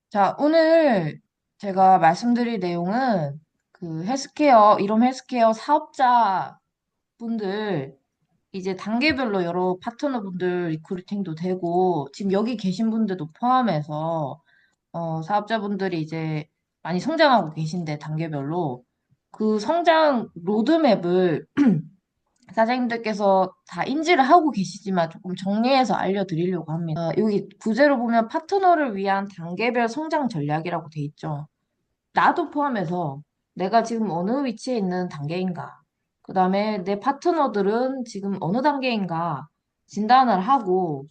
자, 오늘 제가 말씀드릴 내용은 그 헬스케어, 이롬 헬스케어 사업자 분들 이제 단계별로 여러 파트너 분들 리크루팅도 되고 지금 여기 계신 분들도 포함해서 사업자분들이 이제 많이 성장하고 계신데 단계별로 그 성장 로드맵을 사장님들께서 다 인지를 하고 계시지만 조금 정리해서 알려드리려고 합니다. 여기 부제로 보면 파트너를 위한 단계별 성장 전략이라고 돼 있죠. 나도 포함해서 내가 지금 어느 위치에 있는 단계인가, 그 다음에 내 파트너들은 지금 어느 단계인가 진단을 하고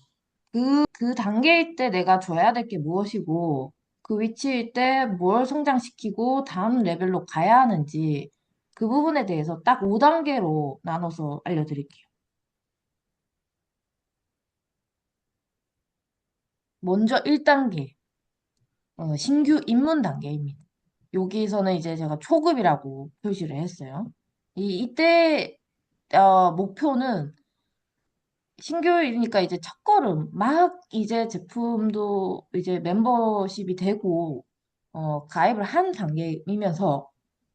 그 단계일 때 내가 줘야 될 게 무엇이고 그 위치일 때 뭘 성장시키고 다음 레벨로 가야 하는지 그 부분에 대해서 딱 5단계로 나눠서 알려드릴게요. 먼저 1단계, 신규 입문 단계입니다. 여기서는 이제 제가 초급이라고 표시를 했어요. 이때 목표는 신규이니까 이제 첫걸음, 막 이제 제품도 이제 멤버십이 되고, 가입을 한 단계이면서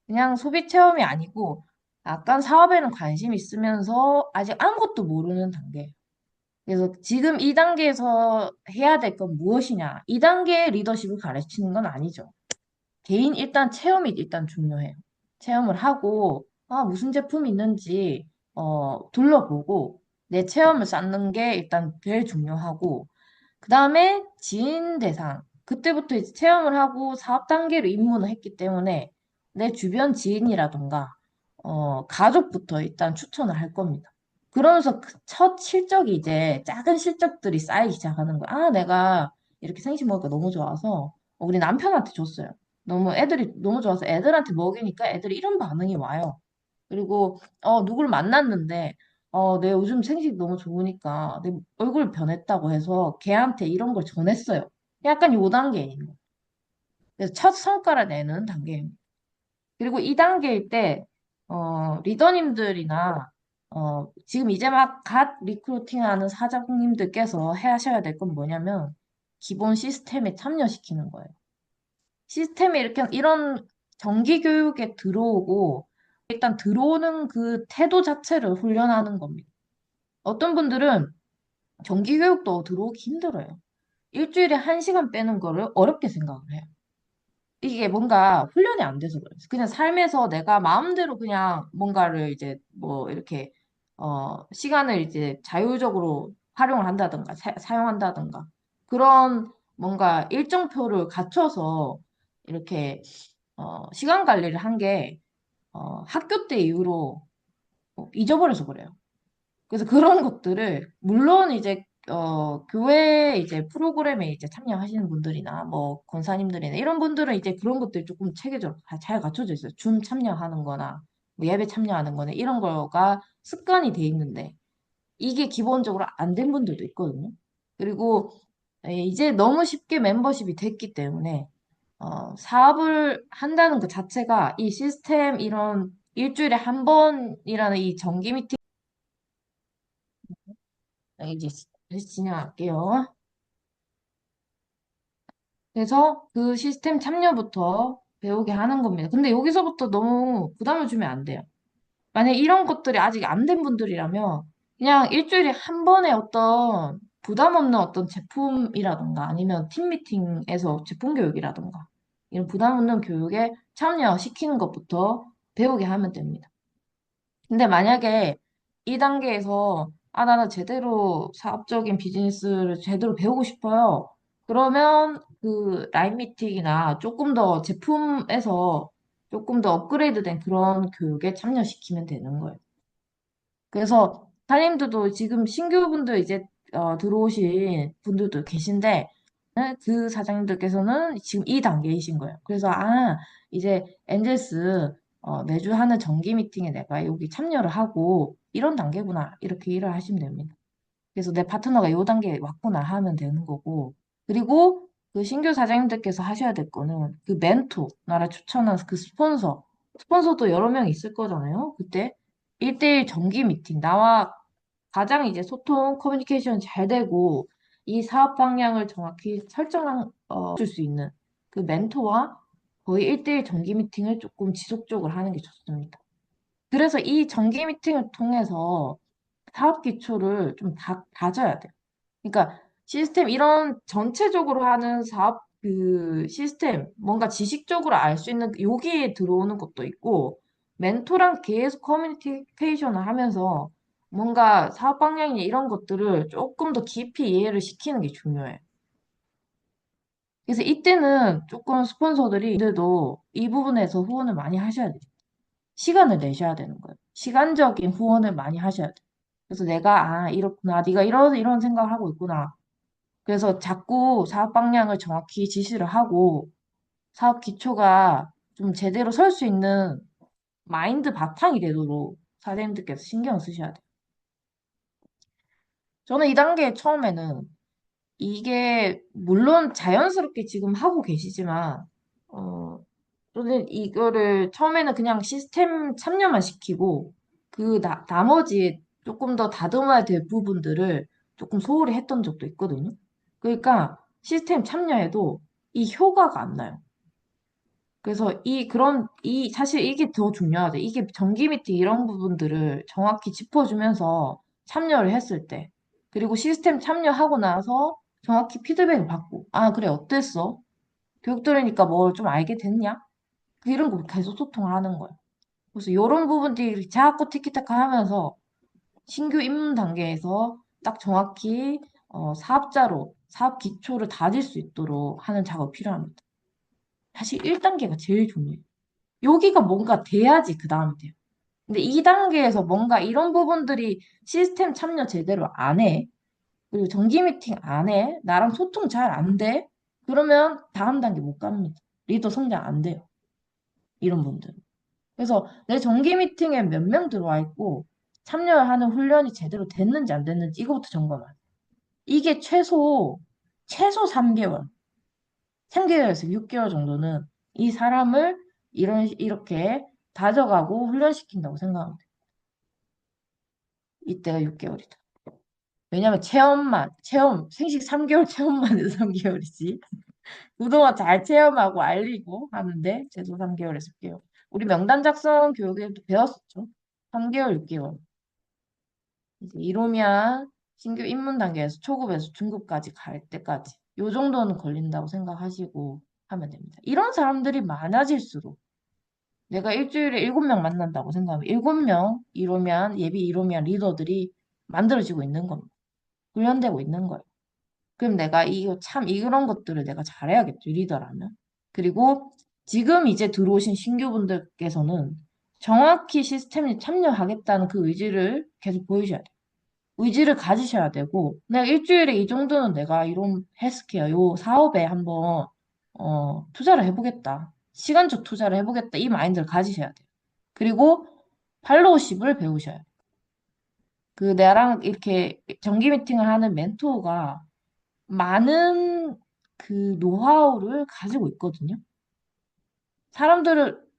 그냥 소비 체험이 아니고 약간 사업에는 관심 있으면서 아직 아무것도 모르는 단계. 그래서 지금 이 단계에서 해야 될 건 무엇이냐? 이 단계의 리더십을 가르치는 건 아니죠. 개인 일단 체험이 일단 중요해요. 체험을 하고, 무슨 제품이 있는지, 둘러보고, 내 체험을 쌓는 게 일단 제일 중요하고, 그 다음에 지인 대상. 그때부터 이제 체험을 하고 사업 단계로 입문을 했기 때문에 내 주변 지인이라던가, 가족부터 일단 추천을 할 겁니다. 그러면서 그 첫 실적이 이제 작은 실적들이 쌓이기 시작하는 거야. 내가 이렇게 생식 먹으니까 너무 좋아서 우리 남편한테 줬어요. 너무 애들이 너무 좋아서 애들한테 먹이니까 애들이 이런 반응이 와요. 그리고 누굴 만났는데 내 요즘 생식 너무 좋으니까 내 얼굴 변했다고 해서 걔한테 이런 걸 전했어요. 약간 요 단계인 거. 그래서 첫 성과를 내는 단계입니다. 그리고 이 단계일 때 리더님들이나 지금 이제 막 갓 리크루팅하는 사장님들께서 해 하셔야 될 건 뭐냐면 기본 시스템에 참여시키는 거예요. 시스템이 이렇게 이런 정기 교육에 들어오고 일단 들어오는 그 태도 자체를 훈련하는 겁니다. 어떤 분들은 정기 교육도 들어오기 힘들어요. 일주일에 한 시간 빼는 거를 어렵게 생각을 해요. 이게 뭔가 훈련이 안 돼서 그래요. 그냥 삶에서 내가 마음대로 그냥 뭔가를 이제 뭐 이렇게 시간을 이제 자율적으로 활용을 한다든가 사용한다든가 그런 뭔가 일정표를 갖춰서 이렇게 시간 관리를 한 게 학교 때 이후로 잊어버려서 그래요. 그래서 그런 것들을 물론 이제 교회 이제 프로그램에 이제 참여하시는 분들이나 뭐 권사님들이나 이런 분들은 이제 그런 것들 조금 체계적으로 잘 갖춰져 있어요. 줌 참여하는 거나 뭐 예배 참여하는 거나 이런 거가 습관이 돼 있는데 이게 기본적으로 안 된 분들도 있거든요. 그리고 이제 너무 쉽게 멤버십이 됐기 때문에 사업을 한다는 것 자체가 이 시스템 이런 일주일에 한 번이라는 이 정기 미팅 이제 진행할게요. 그래서 그 시스템 참여부터 배우게 하는 겁니다. 근데 여기서부터 너무 부담을 주면 안 돼요. 만약 이런 것들이 아직 안 된 분들이라면 그냥 일주일에 한 번의 어떤 부담 없는 어떤 제품이라던가 아니면 팀 미팅에서 제품 교육이라던가 이런 부담 없는 교육에 참여시키는 것부터 배우게 하면 됩니다. 근데 만약에 이 단계에서 나는 제대로 사업적인 비즈니스를 제대로 배우고 싶어요. 그러면 그 라인 미팅이나 조금 더 제품에서 조금 더 업그레이드된 그런 교육에 참여시키면 되는 거예요. 그래서 담임들도 지금 신규분들 이제 들어오신 분들도 계신데 그 사장님들께서는 지금 이 단계이신 거예요. 그래서 이제 엔젤스 매주 하는 정기 미팅에 내가 여기 참여를 하고 이런 단계구나 이렇게 일을 하시면 됩니다. 그래서 내 파트너가 이 단계에 왔구나 하면 되는 거고 그리고 그 신규 사장님들께서 하셔야 될 거는 그 멘토 나를 추천한 그 스폰서도 여러 명 있을 거잖아요. 그때 1대1 정기 미팅 나와 가장 이제 소통 커뮤니케이션 잘 되고 이 사업 방향을 정확히 설정한 줄 수 있는 그 멘토와 거의 1대1 정기 미팅을 조금 지속적으로 하는 게 좋습니다. 그래서 이 정기 미팅을 통해서 사업 기초를 좀 다져야 돼요. 그러니까 시스템 이런 전체적으로 하는 사업 그 시스템 뭔가 지식적으로 알 수 있는 여기에 들어오는 것도 있고 멘토랑 계속 커뮤니케이션을 하면서 뭔가 사업 방향이나 이런 것들을 조금 더 깊이 이해를 시키는 게 중요해. 그래서 이때는 조금 스폰서들이 그래도 이 부분에서 후원을 많이 하셔야 돼요. 시간을 내셔야 되는 거예요. 시간적인 후원을 많이 하셔야 돼요. 그래서 내가 이렇구나 네가 이런 생각을 하고 있구나. 그래서 자꾸 사업 방향을 정확히 지시를 하고 사업 기초가 좀 제대로 설 수 있는 마인드 바탕이 되도록 사장님들께서 신경을 쓰셔야 돼요. 저는 이 단계 처음에는 이게 물론 자연스럽게 지금 하고 계시지만 저는 이거를 처음에는 그냥 시스템 참여만 시키고 나머지 조금 더 다듬어야 될 부분들을 조금 소홀히 했던 적도 있거든요. 그러니까 시스템 참여해도 이 효과가 안 나요. 그래서 사실 이게 더 중요하대. 이게 정기 미팅 이런 부분들을 정확히 짚어주면서 참여를 했을 때, 그리고 시스템 참여하고 나서 정확히 피드백을 받고, 그래, 어땠어? 교육 들으니까 뭘 좀 알게 됐냐? 이런 거 계속 소통을 하는 거예요. 그래서 이런 부분들이 자꾸 티키타카 하면서 신규 입문 단계에서 딱 정확히 사업자로 사업 기초를 다질 수 있도록 하는 작업이 필요합니다. 사실 1단계가 제일 중요해요. 여기가 뭔가 돼야지 그 다음이 돼요. 근데 2단계에서 뭔가 이런 부분들이 시스템 참여 제대로 안 해. 그리고 정기 미팅 안 해. 나랑 소통 잘 안 돼. 그러면 다음 단계 못 갑니다. 리더 성장 안 돼요. 이런 분들. 그래서 내 정기 미팅에 몇 명 들어와 있고 참여하는 훈련이 제대로 됐는지 안 됐는지 이거부터 점검하세요. 이게 최소 3개월, 3개월에서 6개월 정도는 이 사람을 이렇게 다져가고 훈련시킨다고 생각하면 돼요. 이때가 6개월이다. 왜냐면 생식 3개월 체험만 해도 3개월이지. 그동안 잘 체험하고 알리고 하는데 최소 3개월에서 6개월. 우리 명단 작성 교육에도 배웠었죠. 3개월, 6개월. 이제 이러면 신규 입문 단계에서 초급에서 중급까지 갈 때까지 요 정도는 걸린다고 생각하시고 하면 됩니다. 이런 사람들이 많아질수록 내가 일주일에 7명 만난다고 생각하면 7명 이러면 리더들이 만들어지고 있는 겁니다. 훈련되고 있는 거예요. 그럼 내가 이런 것들을 내가 잘해야겠죠, 리더라면. 그리고 지금 이제 들어오신 신규분들께서는 정확히 시스템에 참여하겠다는 그 의지를 계속 보이셔야 돼요. 의지를 가지셔야 되고, 내가 일주일에 이 정도는 내가 이런 헬스케어, 요 사업에 한번, 투자를 해보겠다. 시간적 투자를 해보겠다. 이 마인드를 가지셔야 돼요. 그리고 팔로우십을 배우셔야 돼요. 그 나랑 이렇게 정기 미팅을 하는 멘토가 많은 그 노하우를 가지고 있거든요.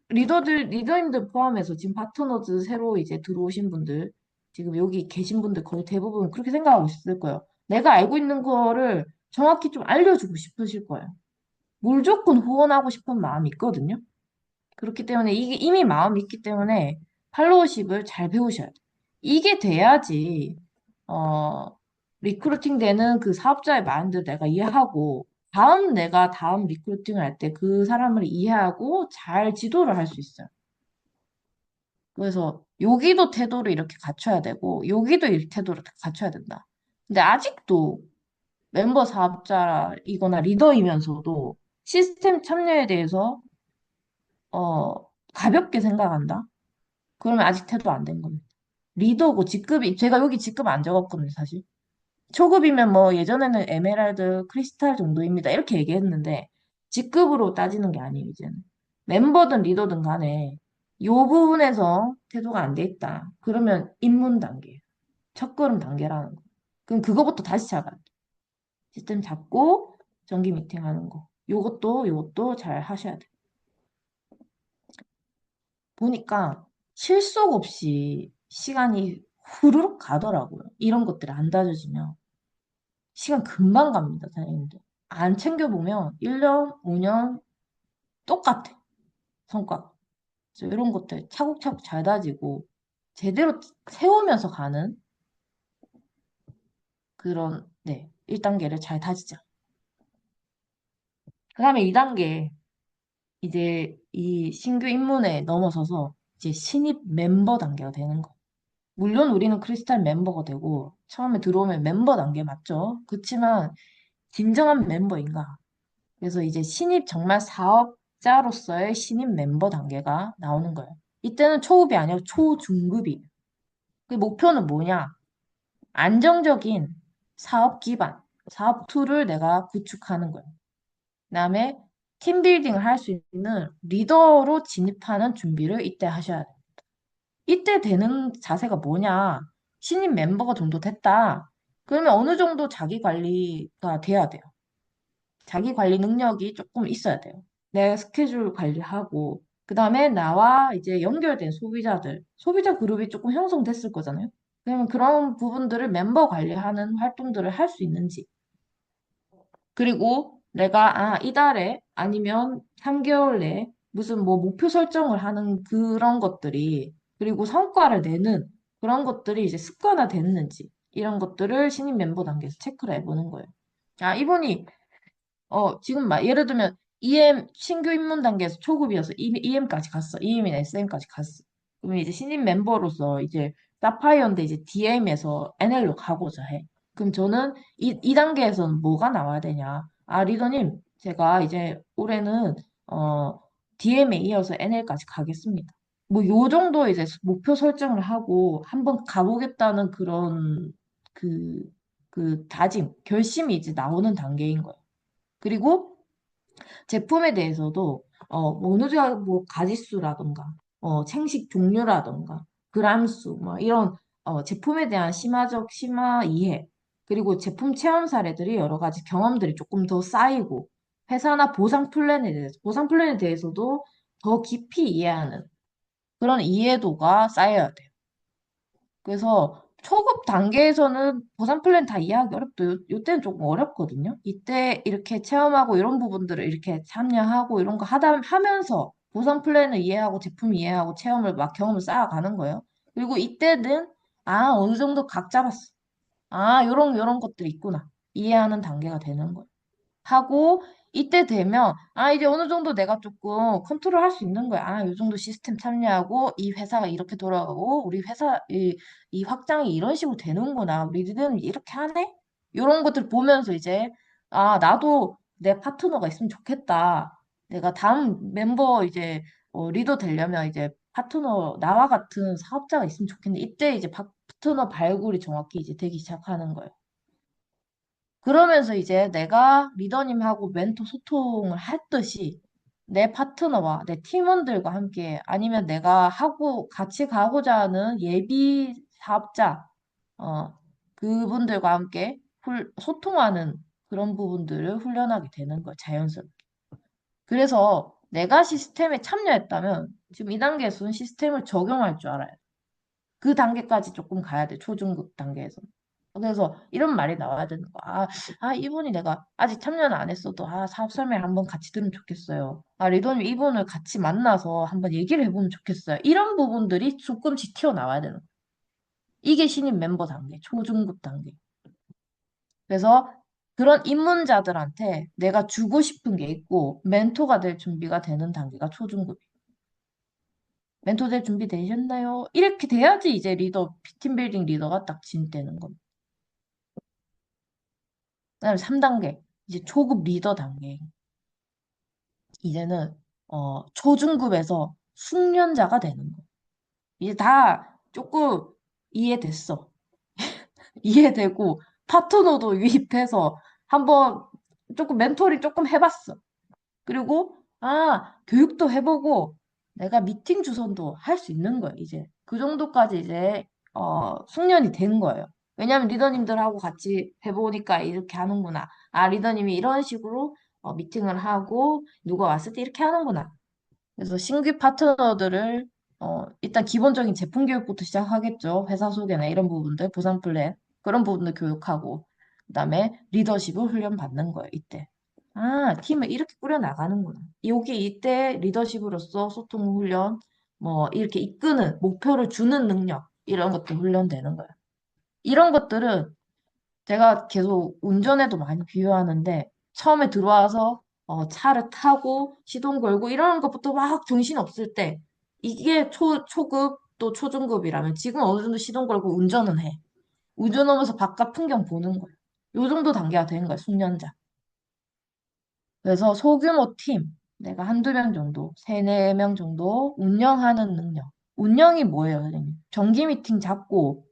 리더님들 포함해서 지금 파트너즈 새로 이제 들어오신 분들, 지금 여기 계신 분들 거의 대부분 그렇게 생각하고 있을 거예요. 내가 알고 있는 거를 정확히 좀 알려주고 싶으실 거예요. 무조건 후원하고 싶은 마음이 있거든요. 그렇기 때문에 이게 이미 마음이 있기 때문에 팔로우십을 잘 배우셔야 돼요. 이게 돼야지, 어, 리크루팅 되는 그 사업자의 마인드를 내가 이해하고, 내가 다음 리크루팅을 할 때 그 사람을 이해하고 잘 지도를 할 수 있어요. 그래서 여기도 태도를 이렇게 갖춰야 되고, 여기도 이 태도를 갖춰야 된다. 근데 아직도 멤버 사업자이거나 리더이면서도 시스템 참여에 대해서, 어, 가볍게 생각한다? 그러면 아직 태도 안 된 겁니다. 리더고 제가 여기 직급 안 적었거든요, 사실. 초급이면 뭐 예전에는 에메랄드, 크리스탈 정도입니다. 이렇게 얘기했는데 직급으로 따지는 게 아니에요, 이제는. 멤버든 리더든 간에 요 부분에서 태도가 안 돼 있다. 그러면 입문 단계, 첫걸음 단계라는 거. 그럼 그거부터 다시 잡아야 돼. 시스템 잡고 정기 미팅 하는 거. 요것도 잘 하셔야 돼. 보니까 실속 없이 시간이 후루룩 가더라고요. 이런 것들이 안 다져지면. 시간 금방 갑니다, 사장님들. 안 챙겨보면 1년, 5년 똑같아. 성과. 그래서 이런 것들 차곡차곡 잘 다지고 제대로 세우면서 가는 그런, 네, 1단계를 잘 다지자. 그 다음에 2단계, 이제 이 신규 입문에 넘어서서 이제 신입 멤버 단계가 되는 거. 물론 우리는 크리스탈 멤버가 되고 처음에 들어오면 멤버 단계 맞죠? 그렇지만 진정한 멤버인가? 그래서 이제 신입 정말 사업자로서의 신입 멤버 단계가 나오는 거예요. 이때는 초급이 아니라 초중급이. 그 목표는 뭐냐? 안정적인 사업 기반, 사업 툴을 내가 구축하는 거예요. 그다음에 팀빌딩을 할 수 있는 리더로 진입하는 준비를 이때 하셔야 돼요. 이때 되는 자세가 뭐냐? 신입 멤버가 정도 됐다. 그러면 어느 정도 자기 관리가 돼야 돼요. 자기 관리 능력이 조금 있어야 돼요. 내 스케줄 관리하고, 그 다음에 나와 이제 연결된 소비자들, 소비자 그룹이 조금 형성됐을 거잖아요. 그러면 그런 부분들을 멤버 관리하는 활동들을 할 수 있는지. 그리고 내가, 이달에 아니면 3개월 내에 무슨 뭐 목표 설정을 하는 그런 것들이, 그리고 성과를 내는 그런 것들이 이제 습관화 됐는지, 이런 것들을 신입 mem버 단계에서 체크를 해보는 거예요. 이분이 지금 막 예를 들면 신규 입문 단계에서 초급이어서 EM까지 갔어. EM이나 SM까지 갔어. 그러면 이제 신입 멤버로서 이제 사파이어인데 이제 DM에서 NL로 가고자 해. 그럼 저는 이 단계에서는 뭐가 나와야 되냐? 리더님, 제가 이제 올해는 DM에 이어서 NL까지 가겠습니다. 뭐 요 정도 이제 목표 설정을 하고 한번 가보겠다는 그런 그, 그 다짐, 결심이 이제 나오는 단계인 거예요. 그리고 제품에 대해서도 뭐 어느 정도 뭐 가짓수라던가 생식 종류라던가 그람수 뭐 이런 제품에 대한 심화 이해 그리고 제품 체험 사례들이 여러 가지 경험들이 조금 더 쌓이고 회사나 보상 플랜에 대해서도 더 깊이 이해하는 그런 이해도가 쌓여야 돼요. 그래서 초급 단계에서는 보상 플랜 다 이해하기 어렵도 요때는 조금 어렵거든요. 이때 이렇게 체험하고 이런 부분들을 이렇게 참여하고 이런 거 하면서 보상 플랜을 이해하고 제품 이해하고 체험을 막 경험을 쌓아가는 거예요. 그리고 이때는 어느 정도 각 잡았어. 요런 것들이 있구나. 이해하는 단계가 되는 거예요. 하고 이때 되면 이제 어느 정도 내가 조금 컨트롤 할 수 있는 거야. 요 정도 시스템 참여하고 이 회사가 이렇게 돌아가고 우리 회사 이 확장이 이런 식으로 되는구나. 우리 리더는 이렇게 하네? 이런 것들 보면서 이제 나도 내 파트너가 있으면 좋겠다. 내가 다음 멤버 이제 리더 되려면 이제 파트너 나와 같은 사업자가 있으면 좋겠네. 이때 이제 파트너 발굴이 정확히 이제 되기 시작하는 거예요. 그러면서 이제 내가 리더님하고 멘토 소통을 했듯이 내 파트너와 내 팀원들과 함께 아니면 내가 같이 가고자 하는 예비 사업자, 그분들과 함께 소통하는 그런 부분들을 훈련하게 되는 거예요, 자연스럽게. 그래서 내가 시스템에 참여했다면 지금 이 단계에서는 시스템을 적용할 줄 알아요. 그 단계까지 조금 가야 돼, 초중급 단계에서. 그래서 이런 말이 나와야 되는 거야. 이분이 내가 아직 참여는 안 했어도, 사업 설명 한번 같이 들으면 좋겠어요. 리더님 이분을 같이 만나서 한번 얘기를 해보면 좋겠어요. 이런 부분들이 조금씩 튀어나와야 되는 거야. 이게 신입 멤버 단계, 초중급 단계. 그래서 그런 입문자들한테 내가 주고 싶은 게 있고, 멘토가 될 준비가 되는 단계가 초중급. 멘토 될 준비 되셨나요? 이렇게 돼야지 이제 팀빌딩 리더가 딱 진입되는 겁니다. 그다음에 3단계, 이제 초급 리더 단계. 이제는 초중급에서 숙련자가 되는 거. 이제 다 조금 이해됐어. 이해되고 파트너도 유입해서 한번 조금 멘토링 조금 해봤어. 그리고 교육도 해보고 내가 미팅 주선도 할 수 있는 거예요. 이제 그 정도까지 이제 숙련이 된 거예요. 왜냐하면 리더님들하고 같이 해보니까 이렇게 하는구나. 리더님이 이런 식으로 미팅을 하고 누가 왔을 때 이렇게 하는구나. 그래서 신규 파트너들을 일단 기본적인 제품 교육부터 시작하겠죠. 회사 소개나 이런 부분들, 보상 플랜 그런 부분들 교육하고 그다음에 리더십을 훈련 받는 거예요. 이때. 아, 팀을 이렇게 꾸려 나가는구나. 여기 이때 리더십으로서 소통 훈련, 뭐 이렇게 이끄는 목표를 주는 능력 이런 것도 훈련되는 거예요. 이런 것들은 제가 계속 운전에도 많이 비유하는데 처음에 들어와서 차를 타고 시동 걸고 이러는 것부터 막 정신 없을 때 이게 초급 또 초중급이라면 지금 어느 정도 시동 걸고 운전은 해. 운전하면서 바깥 풍경 보는 거예요. 요 정도 단계가 되는 거예요, 숙련자. 그래서 소규모 팀, 내가 한두 명 정도, 세네 명 정도 운영하는 능력. 운영이 뭐예요, 선생님? 정기 미팅 잡고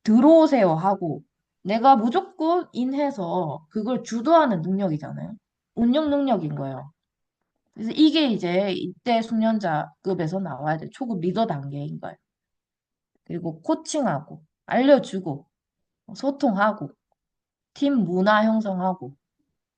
들어오세요 하고 내가 무조건 인해서 그걸 주도하는 능력이잖아요. 운영 능력인 거예요. 그래서 이게 이제 이때 숙련자급에서 나와야 돼. 초급 리더 단계인 거예요. 그리고 코칭하고 알려주고 소통하고 팀 문화 형성하고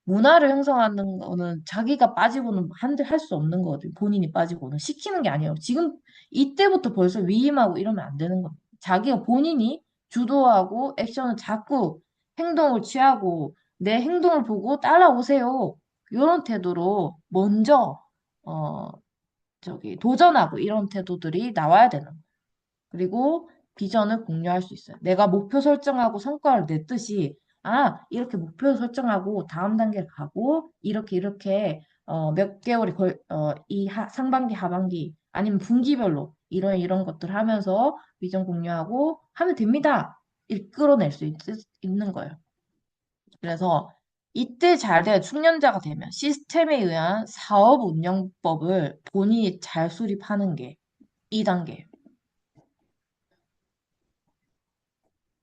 문화를 형성하는 거는 자기가 빠지고는 한들 할 수 없는 거거든요. 본인이 빠지고는 시키는 게 아니에요. 지금 이때부터 벌써 위임하고 이러면 안 되는 겁니다. 자기가 본인이 주도하고 액션을 자꾸 행동을 취하고 내 행동을 보고 따라오세요. 이런 태도로 먼저 어 도전하고 이런 태도들이 나와야 되는 거예요. 그리고 비전을 공유할 수 있어요. 내가 목표 설정하고 성과를 냈듯이, 아, 이렇게 목표 설정하고 다음 단계를 가고, 이렇게, 몇 개월이 상반기, 하반기, 아니면 분기별로 이런 것들 하면서 비전 공유하고 하면 됩니다. 이끌어낼 수 있는 거예요. 그래서 이때 잘 돼, 숙련자가 되면 시스템에 의한 사업 운영법을 본인이 잘 수립하는 게 2단계.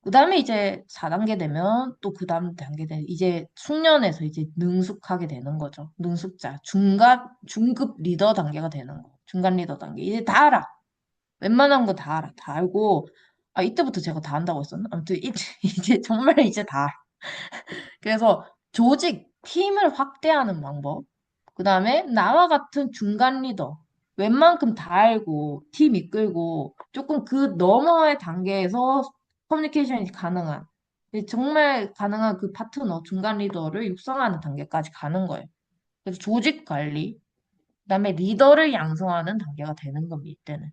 그 다음에 이제 4단계 되면 또 그 다음 단계 되면 이제 숙련해서 이제 능숙하게 되는 거죠. 능숙자. 중급 리더 단계가 되는 거. 중간 리더 단계. 이제 다 알아. 웬만한 거 다 알아. 다 알고, 아, 이때부터 제가 다 한다고 했었나? 아무튼 이제, 이제 정말 이제 다 알아. 그래서 조직, 팀을 확대하는 방법. 그 다음에 나와 같은 중간 리더. 웬만큼 다 알고, 팀 이끌고, 조금 그 너머의 단계에서 커뮤니케이션이 가능한, 정말 가능한 그 파트너, 중간 리더를 육성하는 단계까지 가는 거예요. 그래서 조직 관리, 그 다음에 리더를 양성하는 단계가 되는 겁니다, 이때는.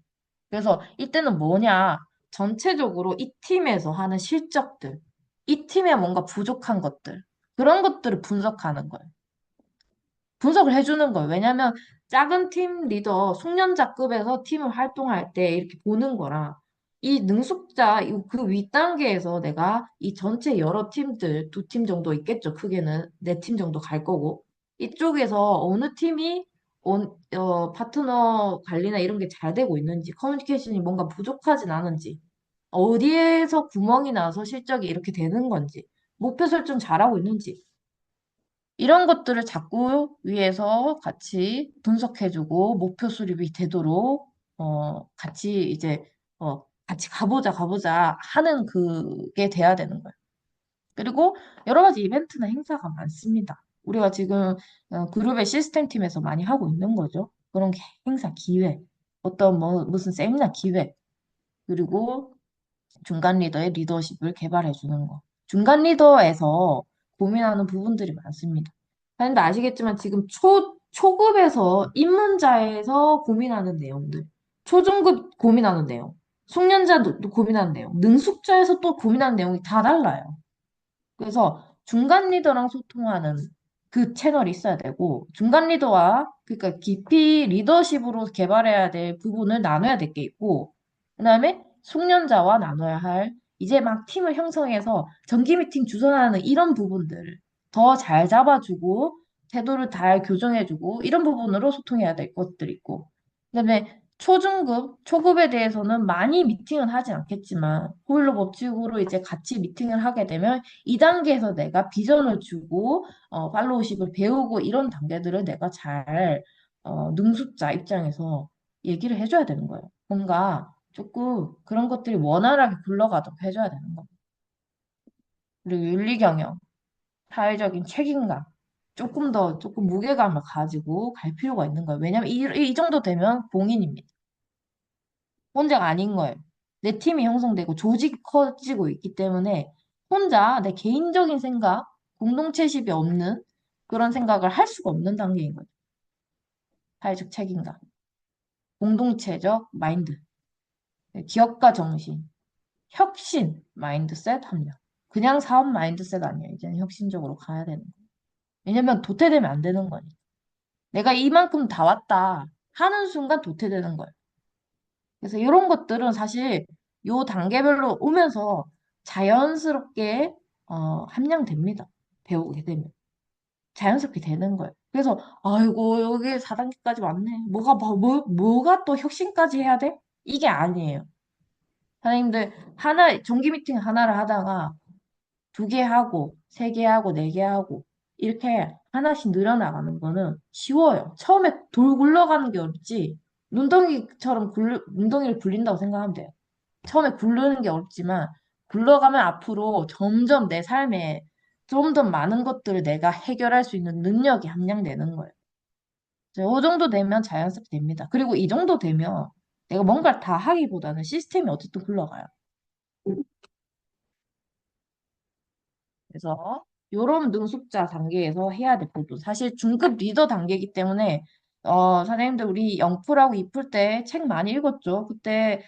그래서 이때는 뭐냐? 전체적으로 이 팀에서 하는 실적들, 이 팀에 뭔가 부족한 것들, 그런 것들을 분석하는 거예요. 분석을 해주는 거예요. 왜냐면 작은 팀 리더, 숙련자급에서 팀을 활동할 때 이렇게 보는 거랑 이 능숙자, 그 윗단계에서 내가 이 전체 여러 팀들, 2팀 정도 있겠죠. 크게는 4팀 정도 갈 거고. 이쪽에서 어느 팀이 파트너 관리나 이런 게 잘 되고 있는지, 커뮤니케이션이 뭔가 부족하진 않은지, 어디에서 구멍이 나서 실적이 이렇게 되는 건지, 목표 설정 잘하고 있는지, 이런 것들을 자꾸 위에서 같이 분석해주고 목표 수립이 되도록 같이 이제 같이 가보자 하는 그게 돼야 되는 거예요. 그리고 여러 가지 이벤트나 행사가 많습니다. 우리가 지금 그룹의 시스템 팀에서 많이 하고 있는 거죠. 그런 행사 기회, 어떤 뭐 무슨 세미나 기회, 그리고 중간 리더의 리더십을 개발해 주는 거. 중간 리더에서 고민하는 부분들이 많습니다. 근데 아시겠지만 지금 초급에서 입문자에서 고민하는 내용들, 초중급 고민하는 내용, 숙련자도 또 고민하는 내용, 능숙자에서 또 고민하는 내용이 다 달라요. 그래서 중간 리더랑 소통하는 그 채널이 있어야 되고, 중간 리더와, 그러니까 깊이 리더십으로 개발해야 될 부분을 나눠야 될 게 있고, 그 다음에 숙련자와 나눠야 할, 이제 막 팀을 형성해서 정기 미팅 주선하는 이런 부분들을 더 잘 잡아주고, 태도를 잘 교정해주고, 이런 부분으로 소통해야 될 것들이 있고, 그다음에 초급에 대해서는 많이 미팅은 하진 않겠지만, 호일로 법칙으로 이제 같이 미팅을 하게 되면 2단계에서 내가 비전을 주고, 팔로우십을 배우고 이런 단계들을 내가 잘, 능숙자 입장에서 얘기를 해줘야 되는 거예요. 뭔가 조금 그런 것들이 원활하게 굴러가도록 해줘야 되는 거예요. 그리고 윤리경영, 사회적인 책임감, 조금 무게감을 가지고 갈 필요가 있는 거예요. 왜냐면 이 정도 되면 공인입니다. 혼자가 아닌 거예요. 내 팀이 형성되고 조직이 커지고 있기 때문에 혼자 내 개인적인 생각, 공동체십이 없는 그런 생각을 할 수가 없는 단계인 거죠. 사회적 책임감, 공동체적 마인드, 기업가 정신, 혁신 마인드셋 함량. 그냥 사업 마인드셋 아니에요. 이제는 혁신적으로 가야 되는 거예요. 왜냐면 도태되면 안 되는 거니까. 내가 이만큼 다 왔다 하는 순간 도태되는 거예요. 그래서 이런 것들은 사실 요 단계별로 오면서 자연스럽게 함량됩니다. 배우게 되면. 자연스럽게 되는 거예요. 그래서 아이고 여기 4단계까지 왔네. 뭐가 또 혁신까지 해야 돼? 이게 아니에요. 선생님들 정기 미팅 하나를 하다가 2개 하고 3개 하고 4개 하고 이렇게 하나씩 늘어나가는 거는 쉬워요. 처음에 돌 굴러가는 게 어렵지. 눈덩이를 굴린다고 생각하면 돼요. 처음에 굴르는 게 어렵지만 굴러가면 앞으로 점점 내 삶에 좀 더 많은 것들을 내가 해결할 수 있는 능력이 함량되는 거예요. 이 정도 되면 자연스럽게 됩니다. 그리고 이 정도 되면 내가 뭔가를 다 하기보다는 시스템이 어쨌든 굴러가요. 그래서 요런 능숙자 단계에서 해야 될 부분. 사실 중급 리더 단계이기 때문에 선생님들 우리 영풀하고 이풀 때 책 많이 읽었죠. 그때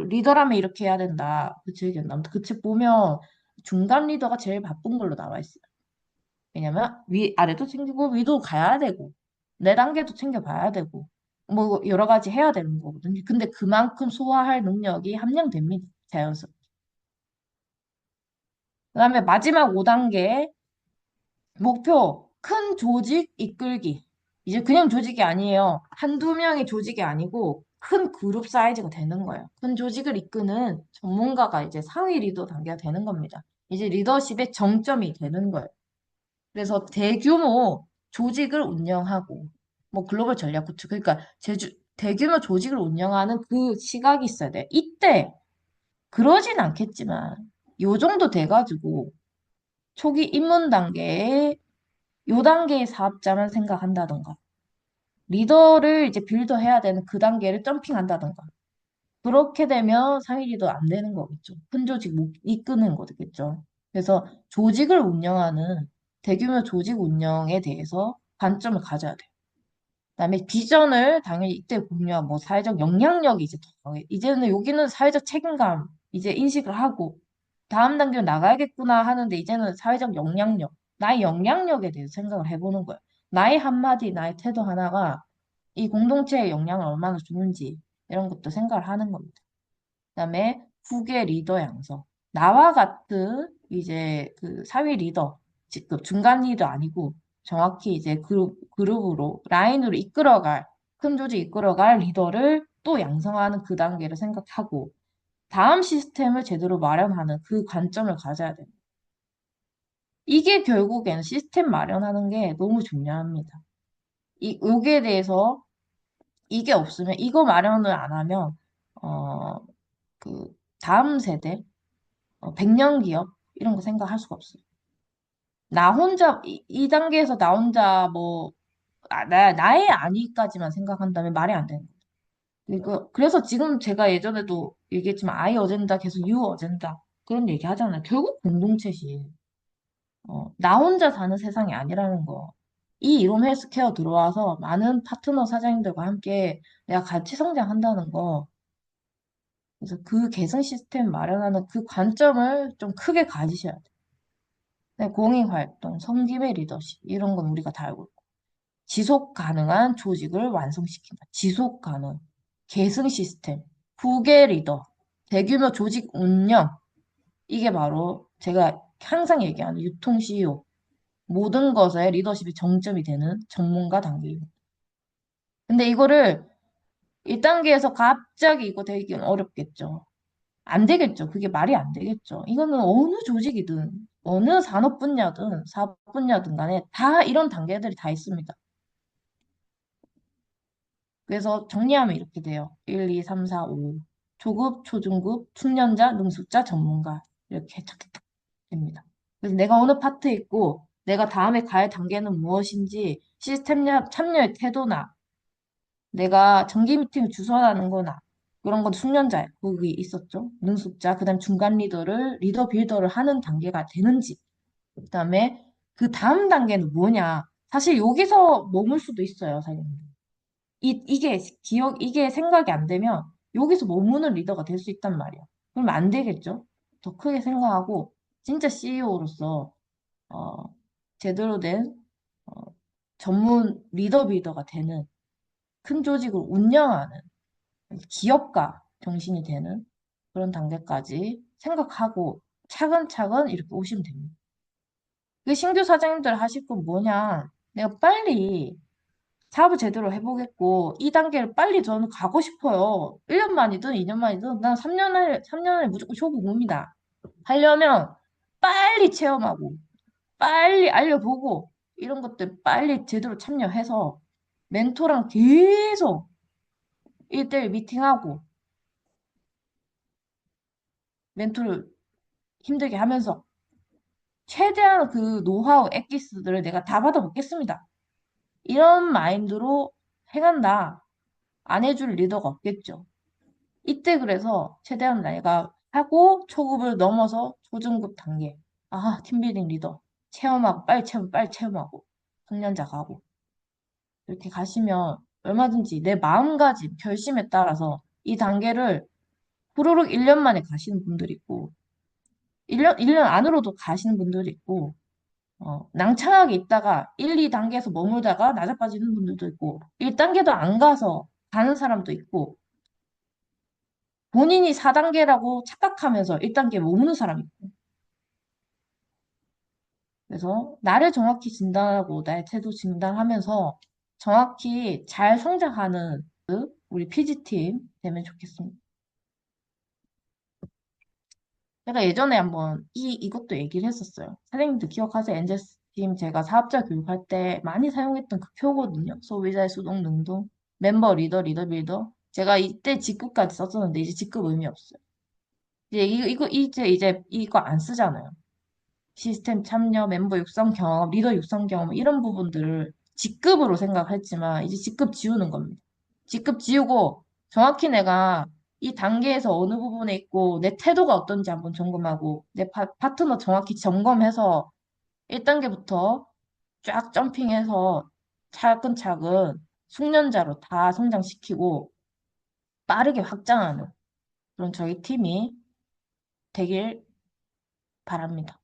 리더라면 이렇게 해야 된다. 그 책이었나? 아무튼 그 책 보면 중간 리더가 제일 바쁜 걸로 나와 있어요. 왜냐면 위 아래도 챙기고 위도 가야 되고 내 단계도 챙겨봐야 되고 뭐 여러 가지 해야 되는 거거든요. 근데 그만큼 소화할 능력이 함량됩니다. 자연스럽게. 그다음에 마지막 5단계 목표, 큰 조직 이끌기. 이제 그냥 조직이 아니에요. 한두 명의 조직이 아니고 큰 그룹 사이즈가 되는 거예요. 큰 조직을 이끄는 전문가가 이제 상위 리더 단계가 되는 겁니다. 이제 리더십의 정점이 되는 거예요. 그래서 대규모 조직을 운영하고, 뭐 글로벌 전략 구축, 그러니까 대규모 조직을 운영하는 그 시각이 있어야 돼. 이때 그러진 않겠지만, 요 정도 돼가지고 초기 입문 단계에 요 단계의 사업자만 생각한다던가, 리더를 이제 빌더해야 되는 그 단계를 점핑한다던가, 그렇게 되면 상위 리더 안 되는 거겠죠. 큰 조직 못 이끄는 거겠죠. 그래서 조직을 운영하는 대규모 조직 운영에 대해서 관점을 가져야 돼요. 그다음에 비전을 당연히 이때 공유하고 뭐 사회적 영향력이 이제 더 강해. 이제는 여기는 사회적 책임감 이제 인식을 하고 다음 단계로 나가야겠구나 하는데 이제는 사회적 영향력, 나의 영향력에 대해서 생각을 해보는 거예요. 나의 한마디, 나의 태도 하나가 이 공동체에 영향을 얼마나 주는지 이런 것도 생각을 하는 겁니다. 그다음에 후계 리더 양성. 나와 같은 이제 그 사위 리더, 직급 중간 리더 아니고 정확히 이제 그룹으로 라인으로 이끌어갈 큰 조직 이끌어갈 리더를 또 양성하는 그 단계를 생각하고 다음 시스템을 제대로 마련하는 그 관점을 가져야 돼요. 이게 결국에는 시스템 마련하는 게 너무 중요합니다. 여기에 대해서 이게 없으면 이거 마련을 안 하면 어, 그 다음 세대 100년 기업 이런 거 생각할 수가 없어요. 나 혼자 이 단계에서 나 혼자 뭐 나의 아니까지만 생각한다면 말이 안 되는 거예요. 그래서 지금 제가 예전에도 얘기했지만 아이 어젠다 계속 유 어젠다 그런 얘기 하잖아요. 결국 공동체시. 나 혼자 사는 세상이 아니라는 거. 이 이롬 헬스케어 들어와서 많은 파트너 사장님들과 함께 내가 같이 성장한다는 거. 그래서 그 개선 시스템 마련하는 그 관점을 좀 크게 가지셔야 돼요. 네, 공익활동, 섬김의 리더십, 이런 건 우리가 다 알고 있고. 지속 가능한 조직을 완성시킨다. 지속 가능, 계승 시스템, 후계 리더, 대규모 조직 운영. 이게 바로 제가 항상 얘기하는 유통 CEO. 모든 것의 리더십이 정점이 되는 전문가 단계입니다. 근데 이거를 1단계에서 갑자기 이거 되기는 어렵겠죠. 안 되겠죠. 그게 말이 안 되겠죠. 이거는 어느 조직이든, 어느 산업 분야든, 사업 분야든 간에 다 이런 단계들이 다 있습니다. 그래서 정리하면 이렇게 돼요. 1, 2, 3, 4, 5. 초급, 초중급, 숙련자, 능숙자, 전문가. 이렇게 착착착 됩니다. 그래서 내가 어느 파트에 있고, 내가 다음에 갈 단계는 무엇인지, 시스템 참여의 태도나, 내가 정기 미팅을 주선하는 거나, 그런 건 숙련자야. 거기 있었죠. 능숙자, 그 다음 중간 리더 빌더를 하는 단계가 되는지, 그 다음에 그 다음 단계는 뭐냐? 사실 여기서 머물 수도 있어요, 사장님. 이게 이게 생각이 안 되면 여기서 머무는 리더가 될 수 있단 말이야. 그러면 안 되겠죠? 더 크게 생각하고, 진짜 CEO로서, 어, 제대로 된, 어, 전문 리더가 되는 큰 조직을 운영하는 기업가 정신이 되는 그런 단계까지 생각하고 차근차근 이렇게 오시면 됩니다. 그 신규 사장님들 하실 건 뭐냐? 내가 빨리 사업을 제대로 해보겠고, 이 단계를 빨리 저는 가고 싶어요. 1년 만이든 2년 만이든, 난 3년 안에 무조건 쇼부입니다. 하려면 빨리 체험하고, 빨리 알려보고, 이런 것들 빨리 제대로 참여해서, 멘토랑 계속 1대1 미팅하고, 멘토를 힘들게 하면서, 최대한 그 노하우, 엑기스들을 내가 다 받아먹겠습니다. 이런 마인드로 행한다. 안 해줄 리더가 없겠죠. 이때 그래서 최대한 내가 하고 초급을 넘어서 초중급 단계. 아, 팀빌딩 리더. 체험하고, 빨리 체험하고. 학년자 가고. 이렇게 가시면 얼마든지 내 마음가짐, 결심에 따라서 이 단계를 후루룩 1년 만에 가시는 분들이 있고, 1년 안으로도 가시는 분들이 있고, 낭창하게 있다가 1, 2단계에서 머물다가 낮아빠지는 분들도 있고, 1단계도 안 가서 가는 사람도 있고, 본인이 4단계라고 착각하면서 1단계에 머무는 사람이 있고. 그래서 나를 정확히 진단하고 나의 태도 진단하면서 정확히 잘 성장하는 우리 PG팀 되면 좋겠습니다. 제가 예전에 한번 이것도 얘기를 했었어요. 사장님도 기억하세요? 엔젤스팀 제가 사업자 교육할 때 많이 사용했던 그 표거든요. 소비자의 수동 능동, 멤버 리더, 리더 빌더. 제가 이때 직급까지 썼었는데 이제 직급 의미 없어요. 이제 이제 이거 안 쓰잖아요. 시스템 참여, 멤버 육성 경험, 리더 육성 경험 이런 부분들을 직급으로 생각했지만 이제 직급 지우는 겁니다. 직급 지우고 정확히 내가 이 단계에서 어느 부분에 있고 내 태도가 어떤지 한번 점검하고 내 파트너 정확히 점검해서 1단계부터 쫙 점핑해서 차근차근 숙련자로 다 성장시키고 빠르게 확장하는 그런 저희 팀이 되길 바랍니다.